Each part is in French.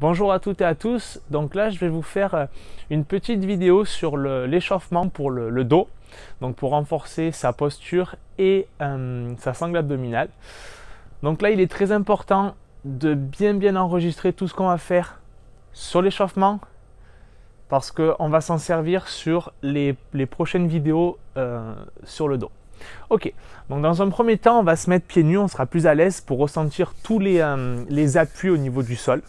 Bonjour à toutes et à tous. Donc là, je vais vous faire une petite vidéo sur l'échauffement pour le dos, donc pour renforcer sa posture et sa sangle abdominale. Donc là, il est très important de bien enregistrer tout ce qu'on va faire sur l'échauffement parce qu'on va s'en servir sur les prochaines vidéos sur le dos. Ok, donc dans un premier temps, on va se mettre pieds nus, on sera plus à l'aise pour ressentir tous les appuis au niveau du sol.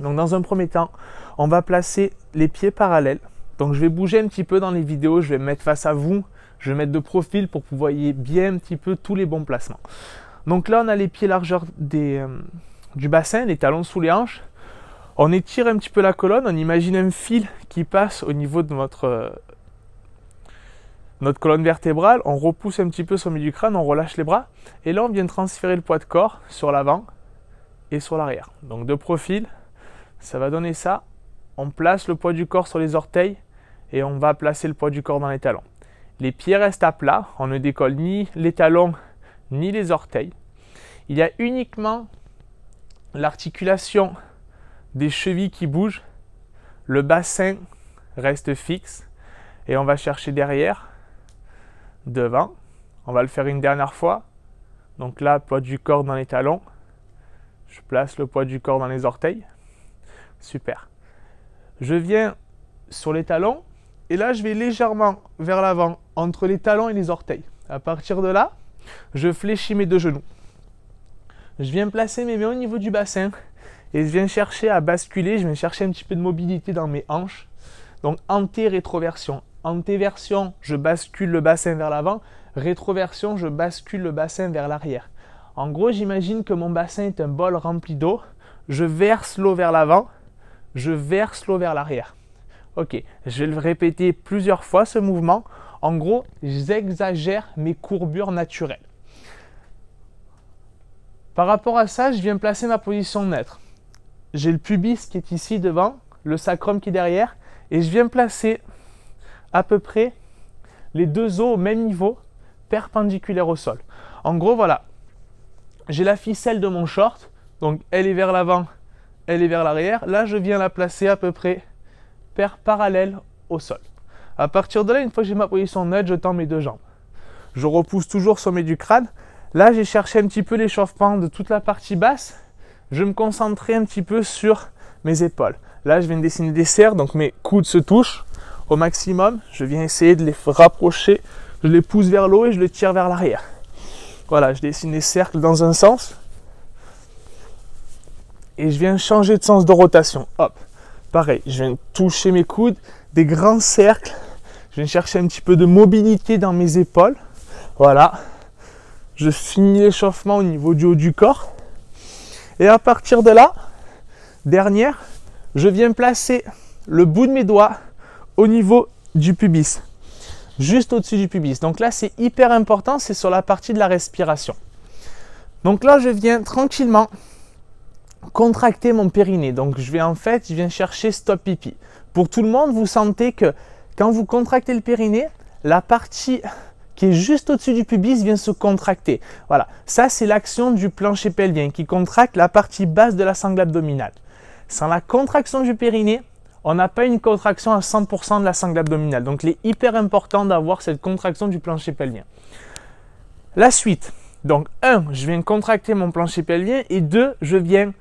Donc dans un premier temps, on va placer les pieds parallèles. Donc je vais bouger un petit peu dans les vidéos, je vais me mettre face à vous, je vais mettre de profil pour que vous voyez bien un petit peu tous les bons placements. Donc là, on a les pieds largeur du bassin, les talons sous les hanches. On étire un petit peu la colonne, on imagine un fil qui passe au niveau de notre colonne vertébrale. On repousse un petit peu sur le milieu du crâne, on relâche les bras. Et là, on vient transférer le poids de corps sur l'avant et sur l'arrière. Donc de profil. Ça va donner ça. On place le poids du corps sur les orteils et on va placer le poids du corps dans les talons. Les pieds restent à plat. On ne décolle ni les talons ni les orteils. Il y a uniquement l'articulation des chevilles qui bouge. Le bassin reste fixe et on va chercher derrière, devant. On va le faire une dernière fois. Donc là, poids du corps dans les talons. Je place le poids du corps dans les orteils. Super. Je viens sur les talons et là je vais légèrement vers l'avant entre les talons et les orteils. À partir de là, je fléchis mes deux genoux. Je viens placer mes mains au niveau du bassin et je viens chercher à basculer, je viens chercher un petit peu de mobilité dans mes hanches. Donc anté-rétroversion. Antéversion, je bascule le bassin vers l'avant. Rétroversion, je bascule le bassin vers l'arrière. En gros, j'imagine que mon bassin est un bol rempli d'eau. Je verse l'eau vers l'avant. Je verse l'eau vers l'arrière. Ok, je vais le répéter plusieurs fois ce mouvement. En gros, j'exagère mes courbures naturelles. Par rapport à ça, je viens placer ma position neutre. J'ai le pubis qui est ici devant, le sacrum qui est derrière, et je viens placer à peu près les deux os au même niveau, perpendiculaires au sol. En gros, voilà, j'ai la ficelle de mon short, donc elle est vers l'avant, elle est vers l'arrière. Là, je viens la placer à peu près parallèle au sol. À partir de là, une fois que j'ai ma position neutre, je tends mes deux jambes. Je repousse toujours au sommet du crâne. Là, j'ai cherché un petit peu l'échauffement de toute la partie basse. Je me concentrais un petit peu sur mes épaules. Là, je viens de dessiner des cercles, donc mes coudes se touchent au maximum. Je viens essayer de les rapprocher. Je les pousse vers le haut et je les tire vers l'arrière. Voilà, je dessine des cercles dans un sens. Et je viens changer de sens de rotation. Hop, pareil, je viens toucher mes coudes, des grands cercles. Je viens chercher un petit peu de mobilité dans mes épaules. Voilà. Je finis l'échauffement au niveau du haut du corps. Et à partir de là, dernière, je viens placer le bout de mes doigts au niveau du pubis. Juste au-dessus du pubis. Donc là, c'est hyper important, c'est sur la partie de la respiration. Donc là, je viens tranquillement contracter mon périnée. Donc je viens chercher stop pipi. Pour tout le monde, vous sentez que quand vous contractez le périnée, la partie qui est juste au-dessus du pubis vient se contracter. Voilà, ça c'est l'action du plancher pelvien qui contracte la partie basse de la sangle abdominale. Sans la contraction du périnée, on n'a pas une contraction à 100% de la sangle abdominale. Donc il est hyper important d'avoir cette contraction du plancher pelvien. La suite, donc 1, je viens contracter mon plancher pelvien et 2, je viens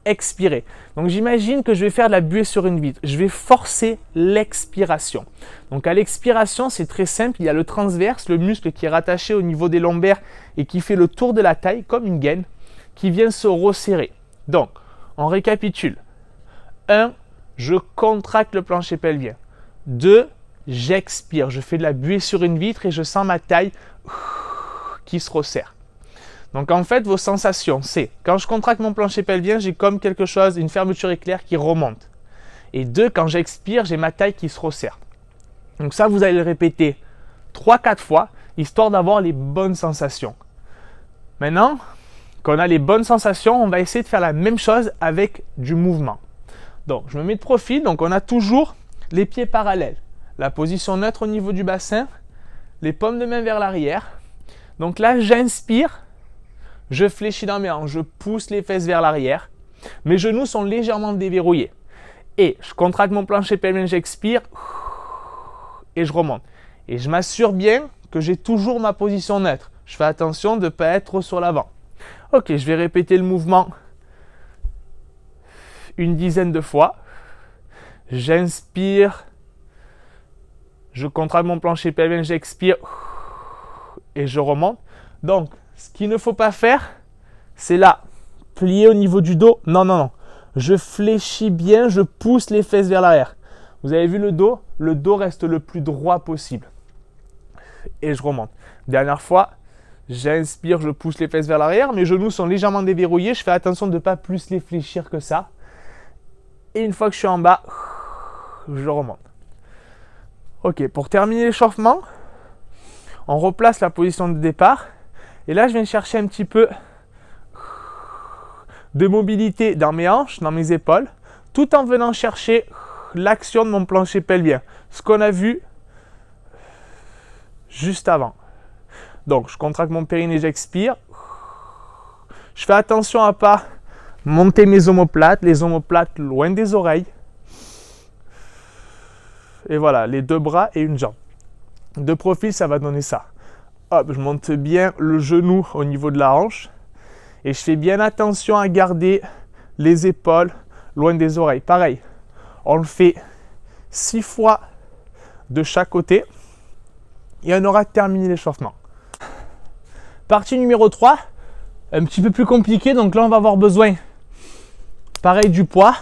expirer. Donc j'imagine que je vais faire de la buée sur une vitre. Je vais forcer l'expiration. Donc à l'expiration, c'est très simple. Il y a le transverse, le muscle qui est rattaché au niveau des lombaires et qui fait le tour de la taille comme une gaine qui vient se resserrer. Donc on récapitule. 1, je contracte le plancher pelvien. 2, j'expire. Je fais de la buée sur une vitre et je sens ma taille qui se resserre. Donc en fait, vos sensations, c'est quand je contracte mon plancher pelvien, j'ai comme quelque chose, une fermeture éclair qui remonte. Et 2, quand j'expire, j'ai ma taille qui se resserre. Donc ça, vous allez le répéter 3-4 fois, histoire d'avoir les bonnes sensations. Maintenant qu'on a les bonnes sensations, on va essayer de faire la même chose avec du mouvement. Donc je me mets de profil, donc on a toujours les pieds parallèles. La position neutre au niveau du bassin, les paumes de main vers l'arrière. Donc là, j'inspire. Je fléchis dans mes hanches, je pousse les fesses vers l'arrière. Mes genoux sont légèrement déverrouillés. Et je contracte mon plancher pelvien, j'expire et je remonte. Et je m'assure bien que j'ai toujours ma position neutre. Je fais attention de ne pas être sur l'avant. Ok, je vais répéter le mouvement une dizaine de fois. J'inspire, je contracte mon plancher pelvien, j'expire et je remonte. Donc, ce qu'il ne faut pas faire, c'est là, plier au niveau du dos. Non, non, non. Je fléchis bien, je pousse les fesses vers l'arrière. Vous avez vu le dos reste le plus droit possible. Et je remonte. Dernière fois, j'inspire, je pousse les fesses vers l'arrière. Mes genoux sont légèrement déverrouillés. Je fais attention de ne pas plus les fléchir que ça. Et une fois que je suis en bas, je remonte. Ok, pour terminer l'échauffement, on replace la position de départ. Et là, je viens chercher un petit peu de mobilité dans mes hanches, dans mes épaules, tout en venant chercher l'action de mon plancher pelvien. Ce qu'on a vu juste avant. Donc, je contracte mon périnée, j'expire. Je fais attention à ne pas monter mes omoplates, les omoplates loin des oreilles. Et voilà, les deux bras et une jambe. De profil, ça va donner ça. Hop, je monte bien le genou au niveau de la hanche. Et je fais bien attention à garder les épaules loin des oreilles. Pareil, on le fait 6 fois de chaque côté. Et on aura terminé l'échauffement. Partie numéro 3, un petit peu plus compliqué. Donc là, on va avoir besoin, pareil, du poids.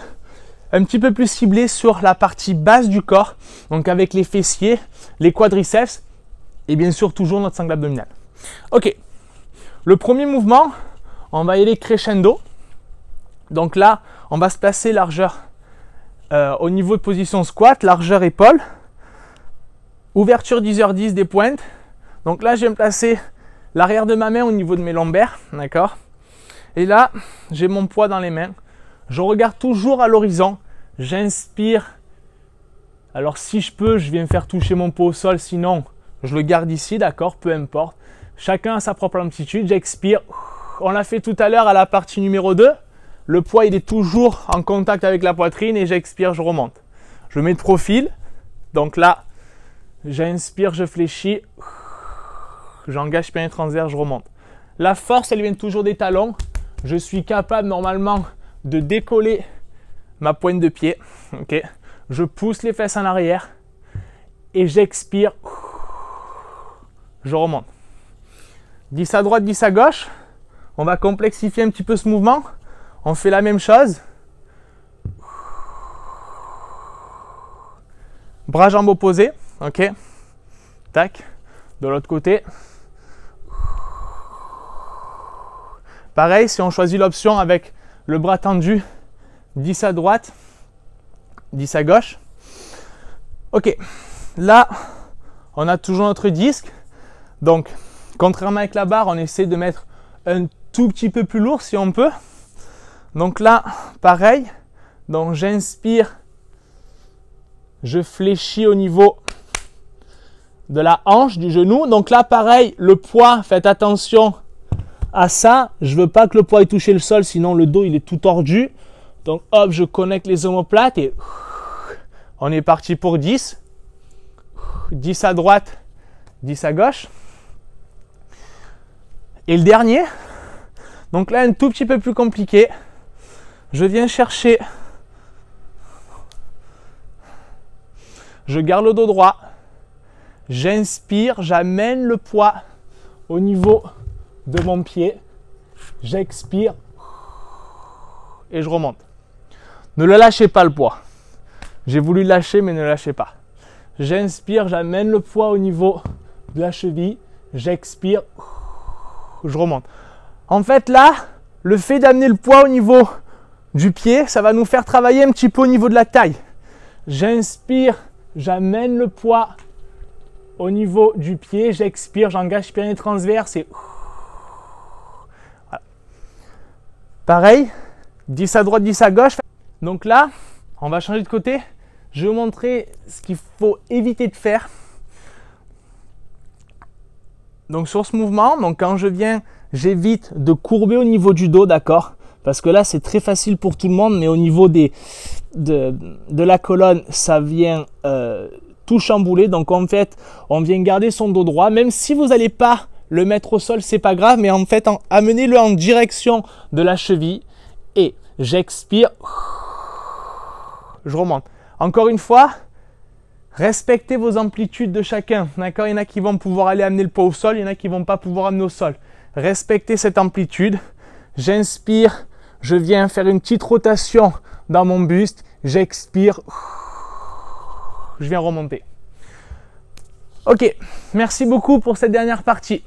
Un petit peu plus ciblé sur la partie basse du corps. Donc avec les fessiers, les quadriceps et bien sûr toujours notre sangle abdominale. Ok, le premier mouvement, on va y aller crescendo. Donc là, on va se placer largeur au niveau de position squat, largeur épaule. Ouverture 10h10 des pointes. Donc là, je vais me placer l'arrière de ma main au niveau de mes lombaires. D'accord. Et là, j'ai mon poids dans les mains. Je regarde toujours à l'horizon. J'inspire. Alors si je peux, je viens me faire toucher mon poids au sol. Sinon, je le garde ici. D'accord. Peu importe. Chacun a sa propre amplitude. J'expire. On l'a fait tout à l'heure à la partie numéro 2. Le poids, il est toujours en contact avec la poitrine et j'expire, je remonte. Je mets de profil. Donc là, j'inspire, je fléchis. J'engage périnée transverse, je remonte. La force, elle vient toujours des talons. Je suis capable normalement de décoller ma pointe de pied. Okay. Je pousse les fesses en arrière et j'expire. Je remonte. 10 à droite, 10 à gauche. On va complexifier un petit peu ce mouvement. On fait la même chose. Bras, jambes opposés. Ok. Tac. De l'autre côté. Pareil, si on choisit l'option avec le bras tendu, 10 à droite, 10 à gauche. Ok. Là, on a toujours notre disque. Donc, contrairement avec la barre, on essaie de mettre un tout petit peu plus lourd si on peut. Donc là, pareil. Donc j'inspire. Je fléchis au niveau de la hanche, du genou. Donc là, pareil, le poids, faites attention à ça. Je ne veux pas que le poids ait touché le sol, sinon le dos, il est tout tordu. Donc hop, je connecte les omoplates et on est parti pour 10. 10 à droite, 10 à gauche. Et le dernier, donc là, un tout petit peu plus compliqué. Je viens chercher, je garde le dos droit, j'inspire, j'amène le poids au niveau de mon pied, j'expire et je remonte. Ne le lâchez pas le poids. J'ai voulu lâcher mais ne le lâchez pas. J'inspire, j'amène le poids au niveau de la cheville, j'expire, je remonte. En fait là, le fait d'amener le poids au niveau du pied, ça va nous faire travailler un petit peu au niveau de la taille. J'inspire, j'amène le poids au niveau du pied, j'expire, j'engage périnée transverse et voilà. Pareil, 10 à droite, 10 à gauche. Donc là, on va changer de côté. Je vais vous montrer ce qu'il faut éviter de faire. Donc sur ce mouvement, donc quand je viens, j'évite de courber au niveau du dos, d'accord? parce que là c'est très facile pour tout le monde, mais au niveau de la colonne, ça vient tout chambouler. Donc en fait, on vient garder son dos droit, même si vous n'allez pas le mettre au sol, c'est pas grave, mais en fait, amenez-le en direction de la cheville et j'expire, je remonte. Encore une fois, respectez vos amplitudes de chacun, d'accord? Il y en a qui vont pouvoir aller amener le poids au sol, il y en a qui vont pas pouvoir amener au sol. Respectez cette amplitude. J'inspire, je viens faire une petite rotation dans mon buste, j'expire, je viens remonter. Ok, merci beaucoup pour cette dernière partie.